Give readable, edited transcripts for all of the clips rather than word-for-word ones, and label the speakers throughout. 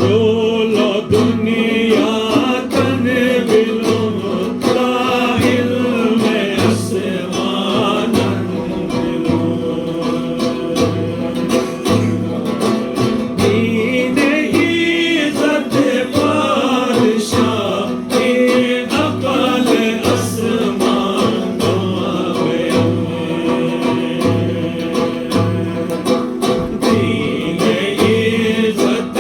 Speaker 1: रोलो दुनिया तन बिलो ला इल्म अस्मानन बिलो दीने इज़्ज़त बादशाह ए अक़ल अस्मान दीने इज़्ज़त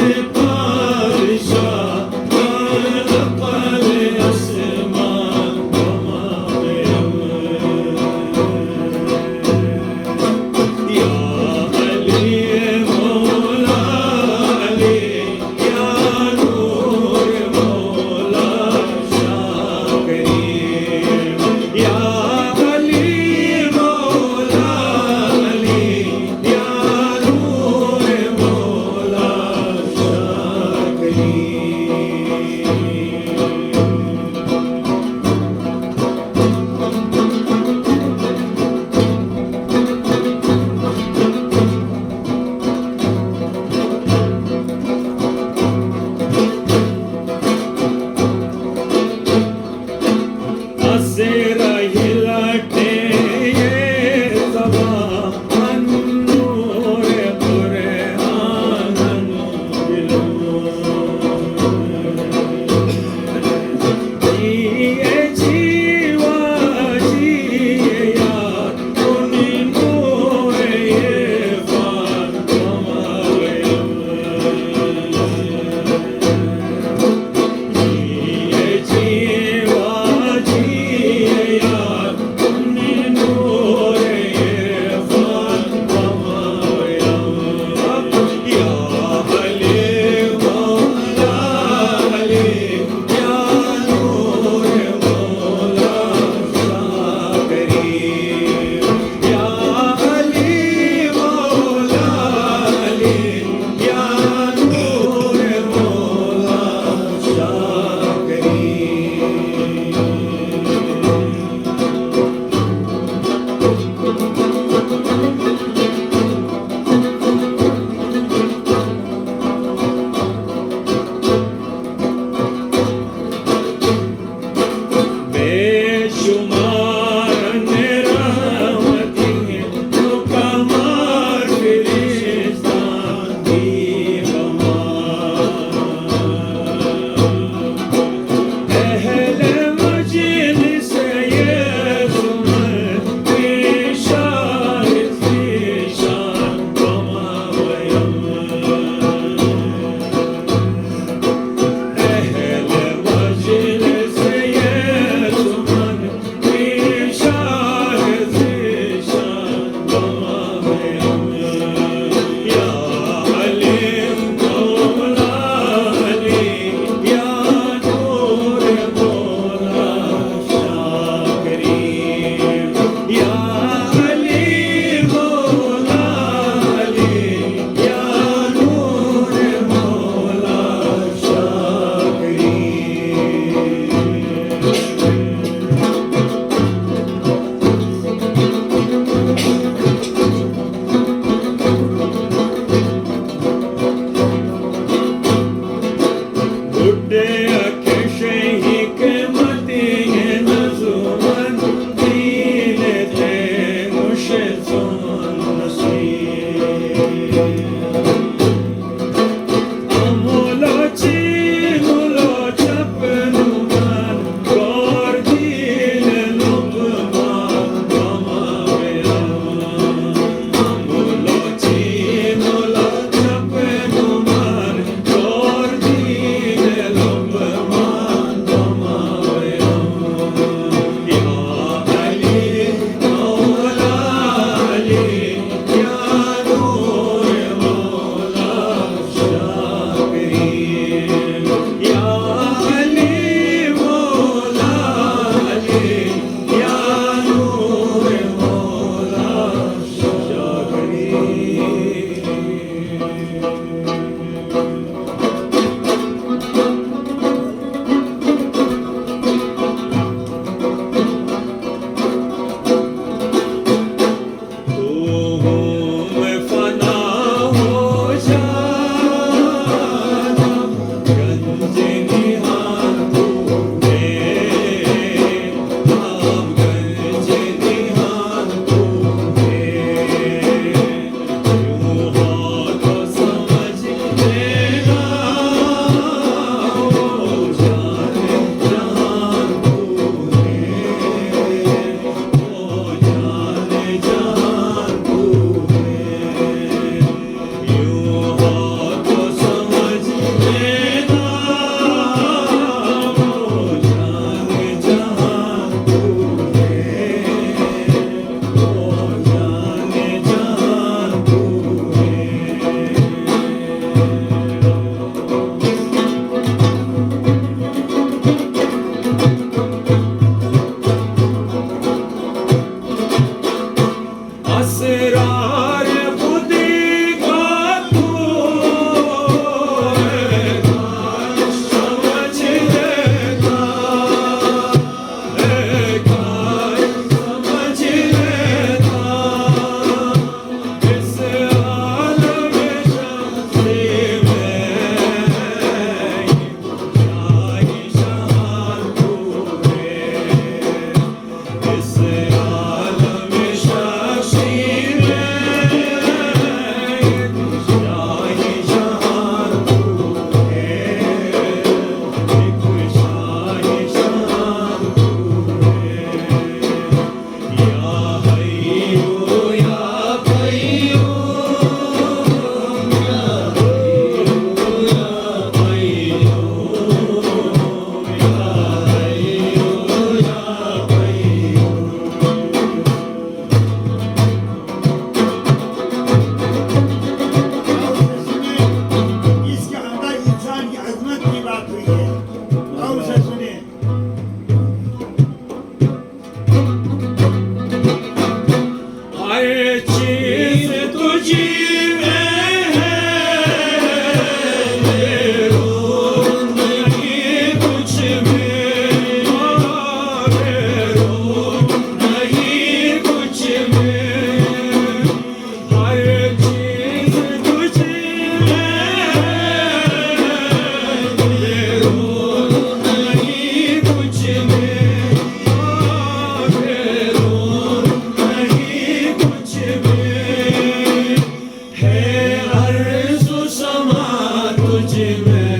Speaker 1: तुझ में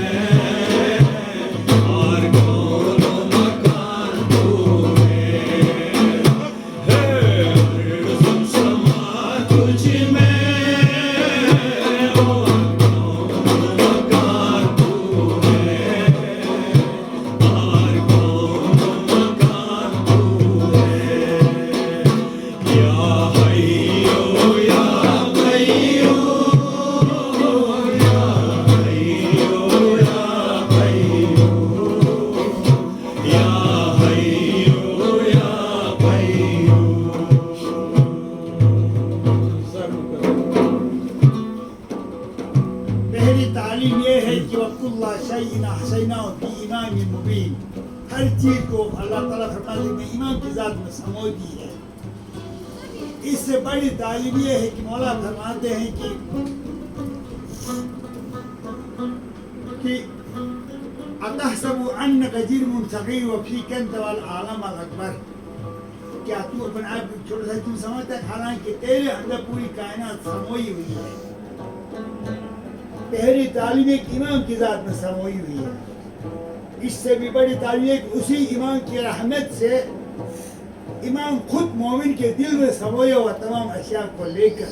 Speaker 1: और कौन मकान तू है अर्ज़ समा तुझ में और कौन मकान तू है और कौन मकान तू है या हय्यो या कय्यूम या हय्यो या कय्यूम या हय्यो या
Speaker 2: पहली तालीम यह है कि वक़्तुल्लाह शैइन अहसैनाहु फी इमामिन मुबीन। हर चीज़ को अल्लाह ताला फरमाते हैं मैं इमाम की ज़ात में समो दी है। इससे बड़ी तालीम यह है कि मौला फरमाते हैं कि अतहसबु अन्नका जिर्मुन सगीर व फीक अंत वल आलम अल अकबर। क्या तू अपने आप को छोटा सा क्यों समझता है, हालांकि तेरे अंदर पूरी कायनात समोई हुई है। पहली तालीम एक इमाम की ज़ात में समोई हुई है। इससे भी बड़ी तालीम एक उसी इमाम की रहमत से इमाम खुद मोमिन के दिल में समोया हुआ तमाम अशिया को लेकर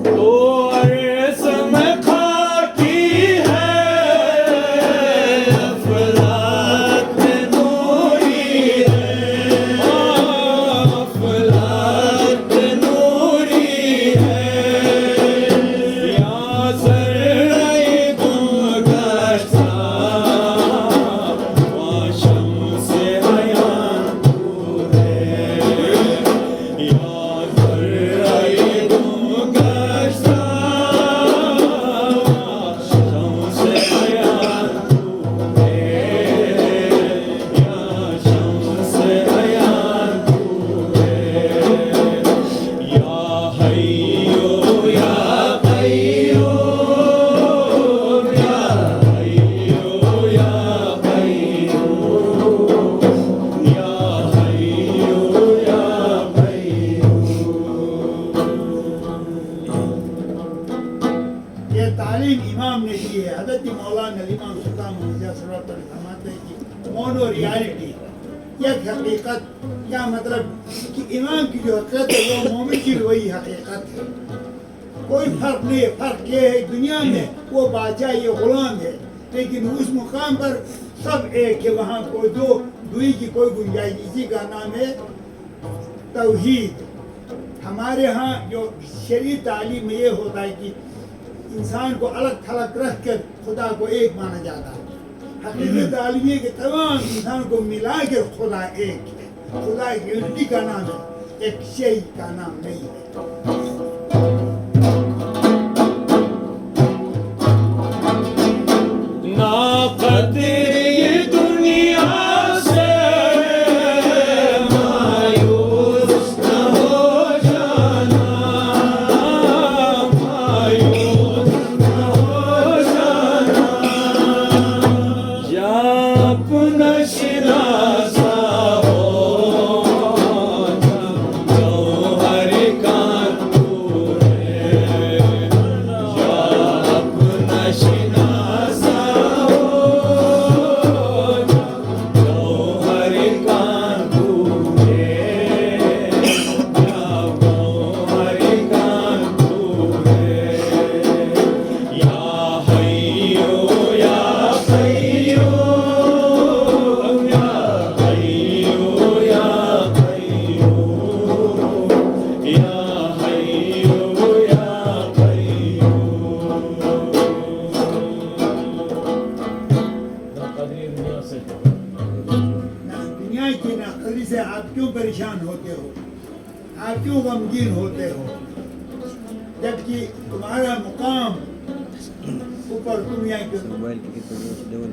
Speaker 1: तो अर्ज़ में खाकी है अफ़लाक में नूरी है अफ़लाक में नूरी है या ज़र्रे गुलगस्ता व शम्स-ए अयान तू है या ज़र्रे गुलगस्ता व शम्स-ए अयान तू है या शम्स-ए अयान तू है या हय्यो या कय्यूम या हय्यो या कय्यूम या हय्यो या कय्यूम।
Speaker 2: ये तालीम इमाम ने दी है। हज़रत मौलाना इमाम सुल्तान मुहम्मद फरमाते हैं कि मोनो रियलिटी एक हकीकत। क्या मतलब कि इमाम की जो हकीकत है वो मोमिन की वही हकीकत है। कोई फर्क नहीं है। फर्क ये है दुनिया में वो बादशाह ये गुलाम है, लेकिन उस मुकाम पर सब एक है। वहाँ कोई दो दुई की कोई गुंजाइश। इसी का नाम है तौहीद। हमारे यहाँ जो शरीय तालीम में ये होता है कि इंसान को अलग थलग रख कर खुदा को एक माना जाता है। हकीकत तालीम है कि तमाम इंसान को मिला के खुदा एक है। खुदा एक यूनिटी का नाम है, एक शय का नाम नहीं है।
Speaker 1: ना कदर ये दुनिया से मायूस न हो जाना मायूस न हो जाना या अपना शिनासा हो जौहर कान तू है या अपना शिनासा हो जौहर कान तू है या जौहर कान तू है या हय्यो या कय्यूम या हय्यो या कय्यूम या हय्यो या
Speaker 2: दुनिया की नाकली से आप क्यों परेशान होते हो, आप क्यों गमगीन होते हो, जबकि तुम्हारा मुकाम ऊपर दुनिया के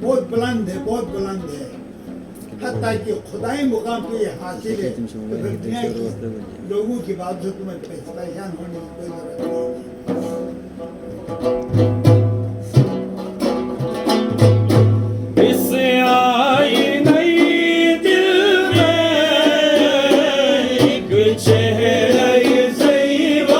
Speaker 2: बहुत बुलंद है, बहुत बुलंद है। हत्ता कि खुदाई मुकाम पे ये हासिल है, तो फिर दुनिया के लोगों की बात से तुम्हें परेशान होने की कोई जरूरत नहीं।
Speaker 1: इस आई नई दिल में एक चेहरा ज़ैबा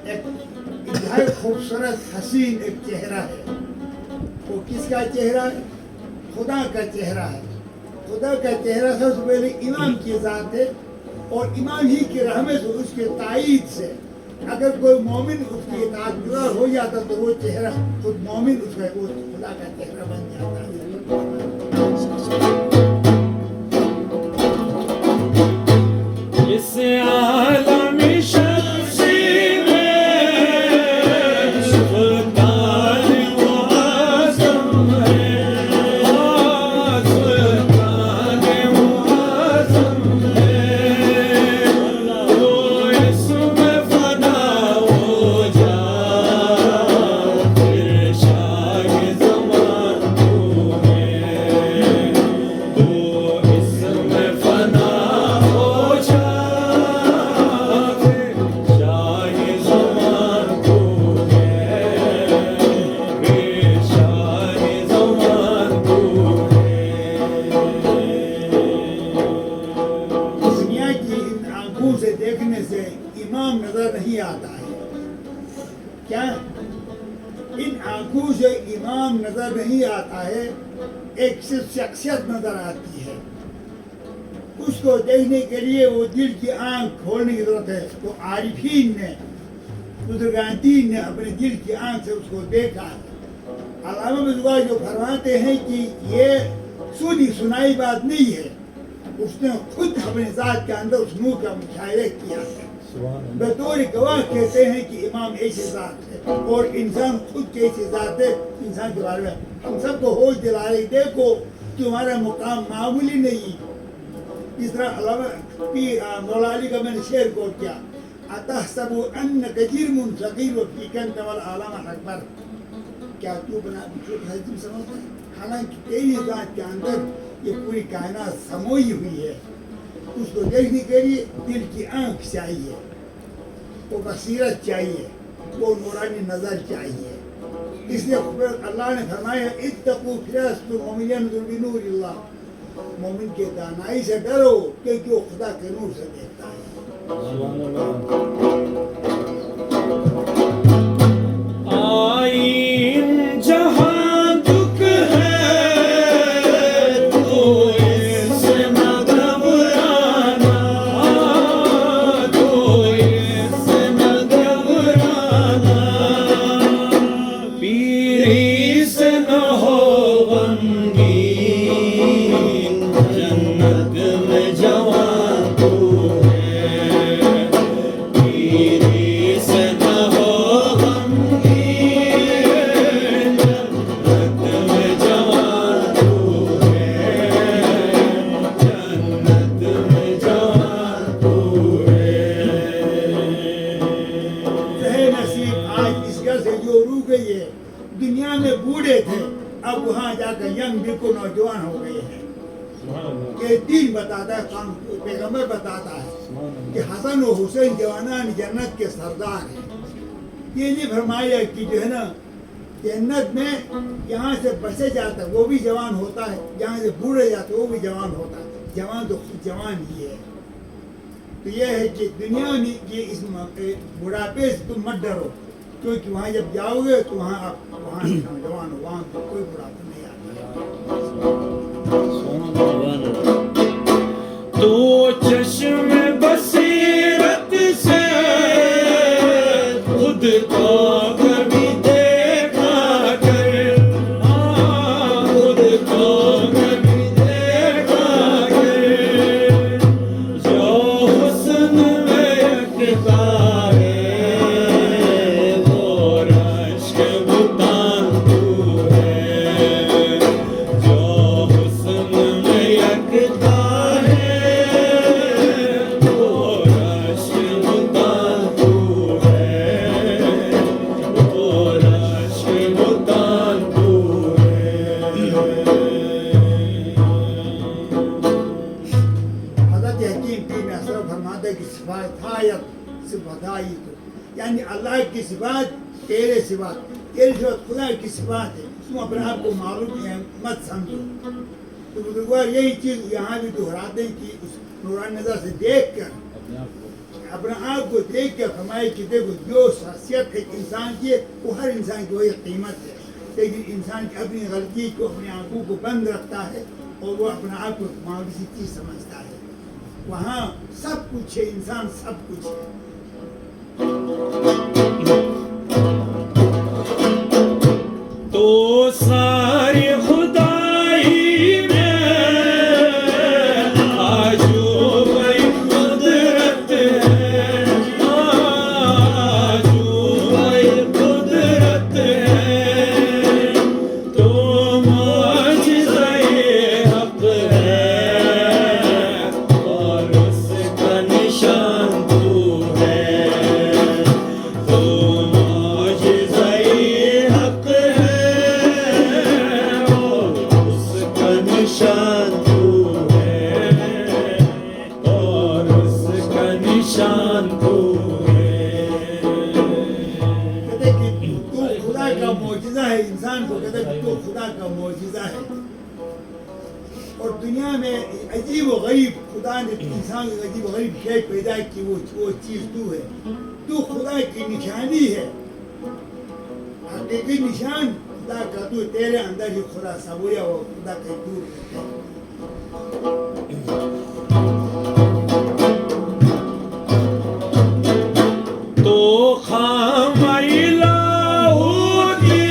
Speaker 2: एक इंतहाई खूबसूरत हसीन एक चेहरा है। वो किसका चेहरा है? खुदा का चेहरा है। खुदा का चेहरा सबसे पहले इमाम की ज़ात है और इमाम ही की रहमत से, उसके ताईद से अगर कोई मोमिन उसकी इताअत गुज़ार हो जाता तो वो चेहरा खुद मोमिन उसका वो खुदा का चेहरा बन जाता है।
Speaker 1: इस आलम शम्सी में सुल्तान मुआज़्ज़म है, सुल्तान मुआज़्ज़म है। तो इसमें फना हो जाओ, फिर शाह ज़मान तू है। तो इसमें फना हो जाओ, फिर शाह ज़मान तू है, फिर शाह ज़मान तू है।
Speaker 2: दुनिया की इन आंखों से देखने से इमाम नजर नहीं आता है। क्या इन आंखों से इमाम नजर नहीं आता है, एक सिर्फ शख्सियत नजर आती है। उसको देखने के लिए वो दिल की आंख खोलने की जरूरत है। तो आरिफीन ने, बुजुर्गान ने अपने दिल की आंख से उसको देखा है। अल्लामा बुजुर्ग जो फरमाते हैं कि ये सुनी सुनाई बात नहीं है, उसने खुद अपने ज़ात के अंदर उस नूर का मुशाहिदा किया है। बतौर गवाह कहते हैं कि इमाम ऐसी ज़ात है और इंसान खुद की ऐसी ज़ात है। इंसान के बारे में हम सबको होश दिला रहे, देखो तुम्हारा मुकाम मामूली नहीं। इस तरह अल्लामा मौला अली का मैंने शेर कोट किया, अतहसबु अन्नका जिर्मुन सगीर व फीकन तवल आलम अकबर। क्या तू बना तुम समझता है? हालांकि तेरी ज़ात के अंदर ये पूरी कायनात समोई हुई है। उसको देखने के लिए दिल की आंख चाहिए, वो बसीरत चाहिए, वो नूरानी नज़र चाहिए। इसलिए अल्लाह ने फरमाया इत्तकू फिरास्तु मोमिन बिनूरिल्लाह, मोमिन के दानाई से डरो क्योंकि वो खुदा के नूर से देखता है।
Speaker 1: आईन जहां दुख है, तो इसमें घबराना, तो इसमें घबराना। पीरी से न हो गमगीन, जन्नत में जवान तू है। पीरी से न हो
Speaker 2: दुनिया में बूढ़े थे, अब वहाँ जाकर यंग बिल्कुल नौजवान हो गए हैं। ये दीन बताता है, पैगंबर बताता है कि हसन और हुसैन जवानान जन्नत के सरदार हैं। ये नहीं फरमाया कि जो है ना जन्नत में यहाँ से बसे जाता है वो भी जवान होता है, यहाँ से बूढ़े जाते वो भी जवान होता है। जवान तो खुद जवान ही है। तो यह है कि दुनिया में ये इस बुढ़ापे से तुम मत डरो, क्योंकि वहाँ जब जाओगे तो वहाँ आप वहाँ नौजवान हो, वहाँ तो कोई बुढ़ापा नहीं आता।
Speaker 1: तो चश्मे बसीरत से खुद को कभी देखा कर, खुद को कभी देखा कर। जो हुस्न में यकता है, वो रश्क बुतान तू है। जो हुस्न में यकता यानी अल्लाह की सिफात तेरे सिफात, तेरे सिफात खुदा की सिफात है। तुम अपने आप को मालूम है मत समझो। तो बुजुर्गवार यही चीज़ यहाँ भी दोहराते हैं कि उस नूरानी नज़र से देख कर अपने आप को देख के फरमाए कि देखो जो शख्सियत एक इंसान की है वो हर इंसान की वही कीमत है, लेकिन इंसान की अपनी गलती को अपनी आंखों को बंद रखता है और वो अपने आप को मामूली सी चीज समझता है। वहाँ सब कुछ है, इंसान सब कुछ है।
Speaker 3: तो सारी खुदाई में आजो भाई कुदरत है, आजो भाई कुदरत है, तो मुआजिज़े हक़ है और उसका निशान तू है, तो मुआजिज़े हक़ निशान तू है और उसका निशान तू है।
Speaker 1: कहते कि तू खुदा का मौजिज़ा है, इंसान को कहते कि तू खुदा का मौजिज़ा है। और दुनिया में अजीब व गरीब खुदा ने इंसान को अजीब व गरीब शय पैदा की, वो चीज़ तू है। तू खुदा की निशानी है, हकीकी निशान खुदा का। तू तेरे अंदर ही खुदा सबूया वो खुदा के दूर है।
Speaker 3: तो खामई लाहूदी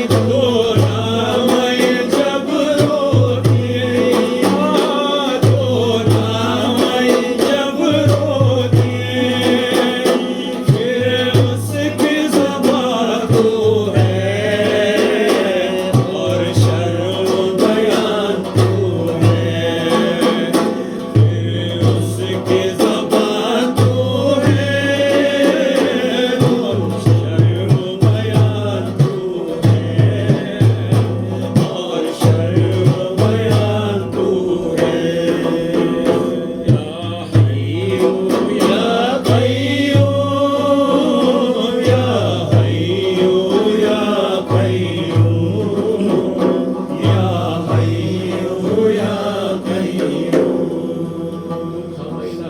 Speaker 3: तो नामई जबरोती, तो नामई जबरोती, फिर उसकी ज़बान तो है और शर्म बयान तो है, फिर उसकी ज़बान तो है और शर्म बयान तो है और शर्म बयान तो है। या हय्यू या हय्यू या हय्यू या हय्यू या हय्यू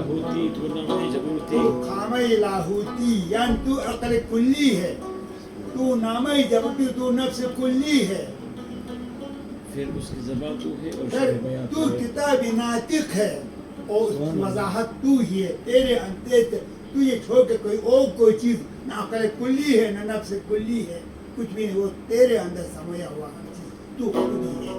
Speaker 3: होती तो नाम जबूती
Speaker 1: तू खामई लाहूती यानी तू अकल कुल्ली है, तू नामई जबती, तू नफ्स कुल्ली है।
Speaker 3: फिर उसकी ज़बान तू है और
Speaker 1: फिर
Speaker 3: शर्म बयान
Speaker 1: तू
Speaker 3: है।
Speaker 1: किताब नातिक है और उसकी वजाहत तू ही है। तेरे अंदर तू ये छोड़ के कोई चीज ना अकल कुल्ली है ना नफ्स कुल्ली है, कुछ भी नहीं, वो तेरे अंदर समाया हुआ चीज तू खुद ही है।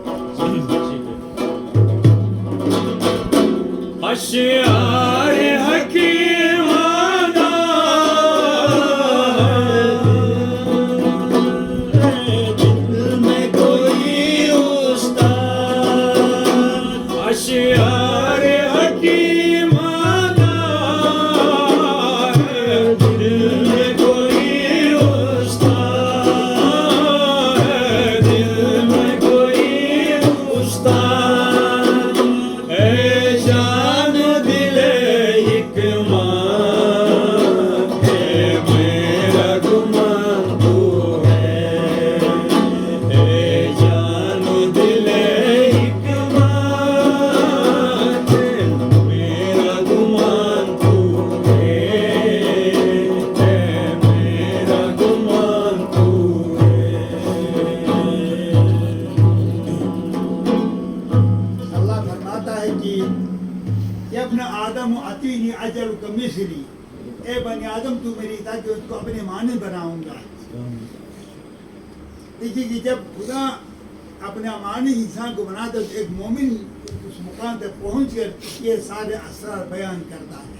Speaker 3: अशआर हकीमाना दिल में कोई उस्ताद, अशआर हकीमाना दिल में कोई उस्ताद, दिल में कोई उस्ताद, ऐ जान दिले हिकमा है मेरा गुमान तू है, ऐ जान दिले हिकमा है मेरा गुमान तू है मेरा गुमान तू है।
Speaker 1: अल्लाह फरमाता है कि ये अपने आदम अतीनी अजल का मिसली, ए बनी आदम तू मेरी ताकि उसको अपने माने बनाऊंगा। देखिए कि जब खुदा अपने माने इंसान को बनाता है तो एक मोमिन उस मुकाम तक पहुंच कर ये सारे असरार बयान करता है।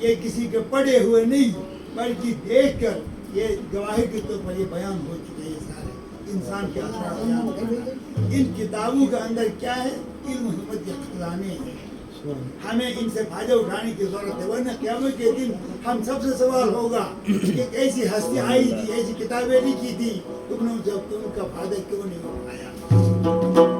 Speaker 1: ये किसी के पढ़े हुए नहीं बल्कि देख कर ये गवाही के तौर पर ये बयान हो चुके हैं। ये सारे इंसान के असरार बयान करना। इन किताबों के अंदर क्या है, इल्म हिम्मत के खजाने हैं। हमें इनसे फायदा उठाने की जरूरत है, वरना क़यामत के दिन हम सबसे सवाल होगा कि ऐसी हस्ती आई थी, ऐसी किताबें लिखी थी, तुमने उनका फायदा क्यों नहीं उठाया।